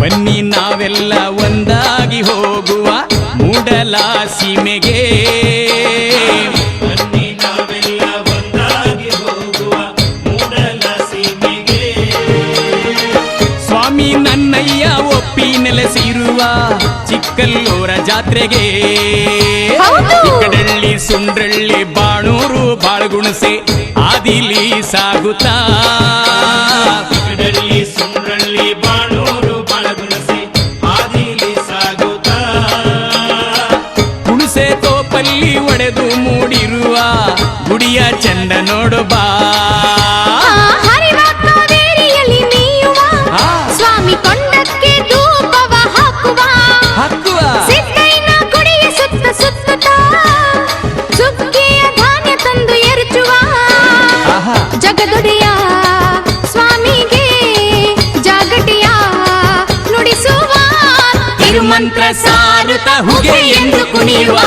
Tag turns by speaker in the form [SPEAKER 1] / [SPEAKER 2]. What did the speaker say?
[SPEAKER 1] ಬನ್ನಿ ನಾವೆಲ್ಲ ಒಂದಾಗಿ ಹೋಗುವ ಮೂಡಲ ಸೀಮೆಗೆ.
[SPEAKER 2] ಬನ್ನಿ ನಾವೆಲ್ಲ ಒಂದಾಗಿ ಹೋಗುವ ಮೂಡಲ ಸೀಮೆಗೆ.
[SPEAKER 1] ಸ್ವಾಮಿ ನನ್ನಯ್ಯ ಒಪ್ಪಿ ನೆಲೆಸಿರುವ ಚಿಕ್ಕಲ್ಲೂರ ಜಾತ್ರೆಗೆ. ಚಿಕ್ಕಡಳ್ಳಿ ಸುಂಡ್ರಳ್ಳಿ ಬಾಣೂರು ಬಾಳಗುಣಸೆ ಆದಿಲಿ ಸಾಗುತ್ತಾ.
[SPEAKER 2] ಚಿಕ್ಕಡಳ್ಳಿ ಸುಂಡ್ರಳ್ಳಿ ಬಾಣೂರು ಬಾಳಗುಣಸೆ ಆದಿಲಿ ಸಾಗುತ್ತಾ.
[SPEAKER 1] ಹುಣಸೆ ತೋಪಲ್ಲಿ ಒಡೆದು ಮೂಡಿರುವ ಗುಡಿಯ ಚಂದ ನೋಡು ಬಾ.
[SPEAKER 3] ಸ್ವಾಮಿ ಕೊಂಡಕ್ಕೆ ಧೂಪವ ಹಾಕುವ ಸಿದ್ದಯ್ಯನ ಗುಡಿಯ ಸುತ್ತ ಸುತ್ತುತ್ತಾ ಸುಗ್ಗಿಯ ಧಾನ್ಯ ತಂದು ಎರಚುವ ಜಗದೊಡೆಯ ಸ್ವಾಮಿಗೆ ಜಾಗಟಿಯ ನುಡಿಸುವ.
[SPEAKER 1] ತಿರುಮಂತ್ರ ಸಾರುತ್ತ ಹುಗೆ ಎಂದು ಕುಣಿಯುವ.